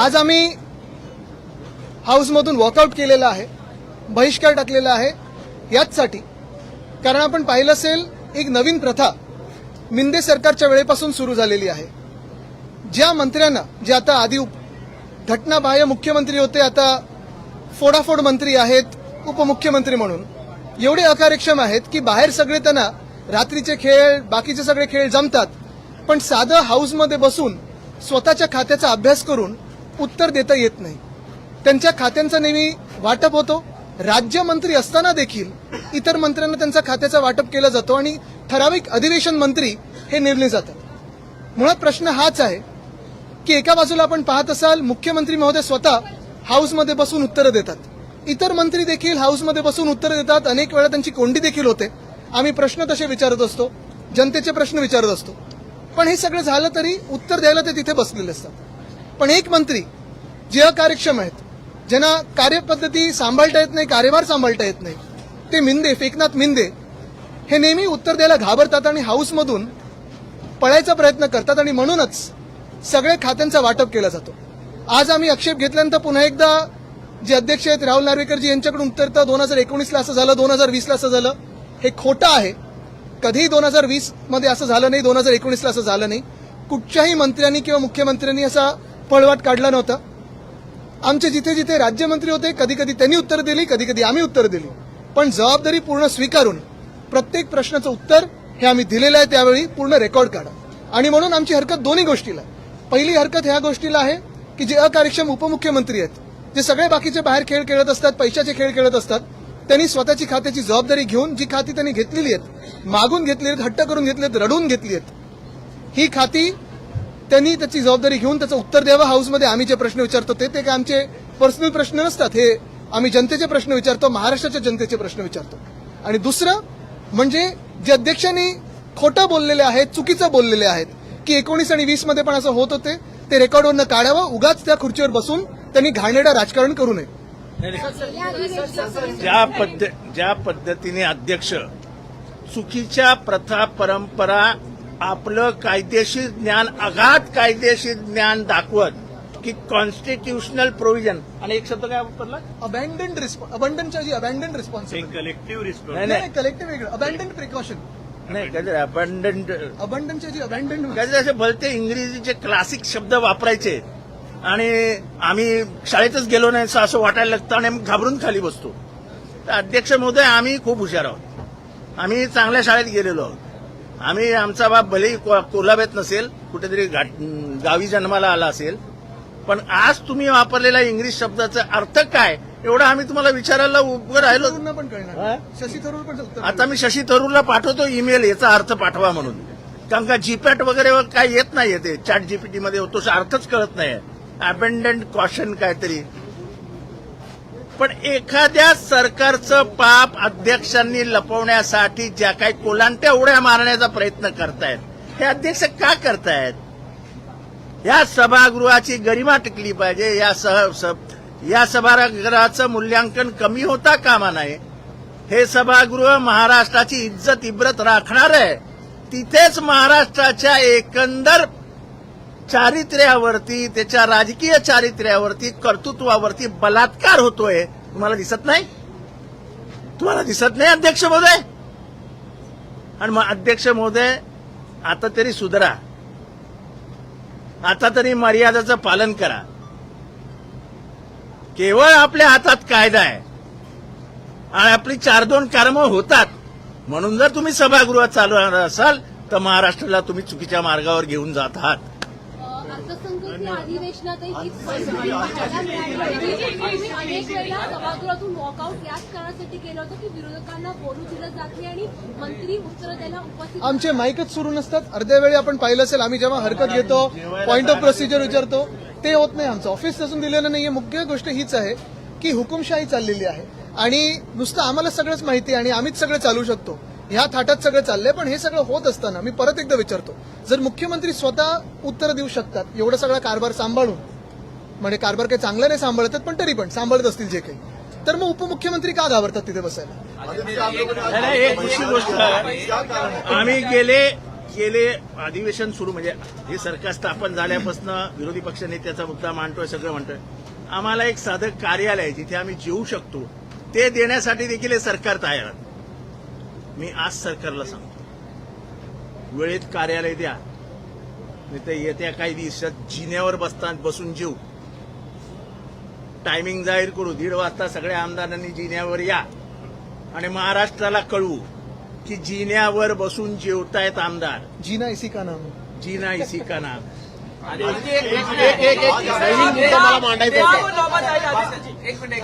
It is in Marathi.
आज आम्ही हाऊसमधून वॉकआउट केलेला आहे, बहिष्कार टाकलेला आहे याचसाठी कारण आपण पाहिलं असेल एक नवीन प्रथा मिंदे सरकारच्या वेळेपासून सुरू झालेली आहे. ज्या मंत्र्यांना जे आता आधी घटनाबाह्य मुख्यमंत्री होते आता फोडाफोड मंत्री आहेत, उपमुख्यमंत्री म्हणून एवढे अकार्यक्षम आहेत की बाहेर सगळे त्यांना रात्रीचे खेळ बाकीचे सगळे खेळ जमतात, पण साधं हाऊसमध्ये बसून स्वतःच्या खात्याचा अभ्यास करून उत्तर देता येत नाही. त्यांच्या खात्यांचं नेहमी वाटप होतो. राज्यमंत्री असताना देखील इतर मंत्र्यांना त्यांचा खात्याचा वाटप केलं जातो आणि ठराविक अधिवेशन मंत्री हे नेमले जातात. मुळात प्रश्न हाच आहे की एका बाजूला आपण पाहत असाल मुख्यमंत्री महोदय स्वतः हाऊसमध्ये बसून उत्तरं देतात, इतर मंत्री देखील हाऊसमध्ये बसून उत्तरं देतात, अनेक वेळा त्यांची कोंडी देखील होते. आम्ही प्रश्न तसे विचारत असतो, जनतेचे प्रश्न विचारत असतो, पण हे सगळं झालं तरी उत्तर द्यायला ते तिथे बसलेले असतात. पण एक मंत्री जे अकार्यक्षम आहेत, ज्यांना कार्यपद्धती सांभाळता येत नाही, कार्यभार सांभाळता येत नाही, ते मिंदे एकनाथ मिंदे हे नेहमी उत्तर द्यायला घाबरतात आणि हाऊसमधून पळायचा प्रयत्न करतात आणि म्हणूनच सगळे खात्यांचा वाटप केला जातो. आज आम्ही आक्षेप घेतल्यानंतर पुन्हा एकदा जे अध्यक्ष आहेत राहुल नार्वेकरजी यांच्याकडून उत्तर 2019ला असं झालं, 2020ला असं झालं, हे खोटं आहे. कधीही 2020 मध्ये असं झालं नाही, 2019ला असं झालं नाही. कुठच्याही मंत्र्यांनी किंवा मुख्यमंत्र्यांनी असा पळवाट काढला नव्हता. आमचे जिथे जिथे राज्यमंत्री होते कधी कधी त्यांनी उत्तर दिली, कधी कधी आम्ही उत्तर दिली, पण जबाबदारी पूर्ण स्वीकारून प्रत्येक प्रश्नाचं उत्तर हे आम्ही दिलेलं आहे. त्यावेळी पूर्ण रेकॉर्ड काढा. आणि म्हणून आमची हरकत दोन्ही गोष्टीला. पहिली हरकत ह्या गोष्टीला आहे की जे अकार्यक्षम उपमुख्यमंत्री आहेत, जे सगळे बाकीचे बाहेर खेळ खेळत असतात, पैशाचे खेळ खेळत असतात, त्यांनी स्वतःची खात्याची जबाबदारी घेऊन जी खाती त्यांनी घेतलेली आहेत, मागून घेतली आहेत, हट्ट करून घेतली आहेत, रडून घेतली आहेत, ही खाती त्यांनी त्याची जबाबदारी घेऊन त्याचं उत्तर द्यावं. हाऊसमध्ये आम्ही जे प्रश्न विचारतो ते काय आमचे पर्सनल प्रश्न नसतात, हे आम्ही जनतेचे प्रश्न विचारतो, महाराष्ट्राच्या जनतेचे प्रश्न विचारतो. आणि दुसरं म्हणजे जे अध्यक्षांनी खोटं बोललेले आहेत, चुकीचं बोललेले आहेत की 19 आणि 20 मध्ये पण असं होत होते, ते रेकॉर्डवरनं काढावं. उगाच त्या खुर्चीवर बसून त्यांनी घाणेरडं राजकारण करू नये. ज्या पद्धतीने अध्यक्ष चुकीच्या प्रथा परंपरा आपलं कायदेशीर ज्ञान अगाध कायदेशीर ज्ञान दाखवत की कॉन्स्टिट्यूशनल प्रोव्हिजन आणि एक शब्द काय वापरला अबँडन्ड रिस्पॉन्सिबिलिटी कलेक्टिव्ह रिस्पॉन्स नाही कलेक्टिव्ह वेगळं अबँडन्ड प्रिकॉशन नाही काहीतरी अबंडनच्या जी अबँडन्ड काहीतरी असे भलते इंग्रजीचे क्लासिक शब्द वापरायचे आणि आम्ही शाळेतच गेलो नाही असं वाटायला लागतं आणि आम्ही घाबरून खाली बसतो. तर अध्यक्ष महोदय आम्ही खूप हुशार आहोत, आम्ही चांगल्या शाळेत गेलेलो आहोत. आम्ही आमचा बाप भलेही कोल्हाब्यात नसेल, कुठेतरी गावी जन्माला आला असेल, पण आज तुम्ही वापरलेला इंग्लिश शब्दाचा अर्थ काय एवढं आम्ही तुम्हाला विचारायला उभं राहिलो. पण कळणार, शशी थरूर पण आता मी शशी थरूरला पाठवतो ईमेल याचा अर्थ पाठवा म्हणून, कारण का जीपॅट वगैरे काय येत नाहीये, ते चॅट जीपीटी मध्ये होतो, अर्थच कळत नाही. अबंडंट कॉशन काहीतरी. पण एखाद्या सरकारचं पाप अध्यक्षांनी लपवण्यासाठी ज्या काही कोलांट्या उड्या मारण्याचा प्रयत्न करतायत, हे अध्यक्ष का करतायत? या सभागृहाची गरिमा टिकली पाहिजे, या सभागृहाचं मूल्यांकन कमी होता कामा नये. हे सभागृह महाराष्ट्राची इज्जत इब्रत राखणार आहे, तिथेच महाराष्ट्राच्या एकंदर चारित्र्यावरती, त्याच्या राजकीय चारित्र्यावरती, कर्तृत्वावरती बलात्कार होतोय. तुम्हाला दिसत नाही? तुम्हाला दिसत नाही अध्यक्ष महोदय? आणि मग अध्यक्ष महोदय आता तरी सुधरा, आता तरी मर्यादेचं पालन करा. केवळ आपल्या हातात कायदा आहे आणि आपली 4-2 कर्म होतात म्हणून जर तुम्ही सभागृहात चालवणार असाल तर महाराष्ट्राला तुम्ही चुकीच्या मार्गावर घेऊन जात आहात. अर्थसंकल्पीय अधिवेशनातही हीच परिस्थिती पाहायला मिळाली. अनेक वेळा सभागृहातून वॉकआउट याच कारणासाठी केलं होतं की विरोधकांना बोलू दिलं जात नाही आणि मंत्री उत्तर द्यायला उपस्थित. आमचे माईकच सुरू नसतात. अर्ध्या वेळी आपण पाहिलं असेल आम्ही जेव्हा हरकत घेतो, पॉइंट ऑफ प्रोसिजर विचारतो, ते होत नाही. आमचं ऑफिस असून दिलेलं नाहीये. मुख्य गोष्ट हीच आहे की हुकुमशाही चाललेली आहे आणि नुसतं आम्हाला सगळंच माहिती आहे आणि आम्हीच सगळं चालू शकतो, ह्या थाटात सगळं चाललंय. पण हे सगळं होत असताना मी परत एकदा विचारतो, जर मुख्यमंत्री स्वतः उत्तर देऊ शकतात एवढा सगळा कारभार सांभाळून, म्हणजे कारभार काही चांगला नाही सांभाळतात पण तरी पण सांभाळत असतील जे काही, तर मग उपमुख्यमंत्री का घाबरतात तिथे बसायला? एक दुसरी गोष्ट, आम्ही गेले गेले अधिवेशन सुरू म्हणजे हे सरकार स्थापन झाल्यापासून विरोधी पक्षनेत्याचा मुद्दा मांडतोय, सगळं म्हणतोय. आम्हाला एक साधं कार्यालय जिथे आम्ही जेवू शकतो ते देण्यासाठी देखील हे सरकार तयार आहे. मी आज सरकारला सांगतो, वेळेत कार्यालय द्या, नाही तर येत्या काही दिवसात जिन्यावर बसून जेऊ. टायमिंग जाहीर करू, 1:30 वाजता सगळ्या आमदारांनी जिन्यावर या आणि महाराष्ट्राला कळवू की जिन्यावर बसून जेवतायत आमदार. जीना इसी का नाम है. जीना इसी का नाम. एक नवीन मुद्दा मला मांडायचा होता. एक मिनिट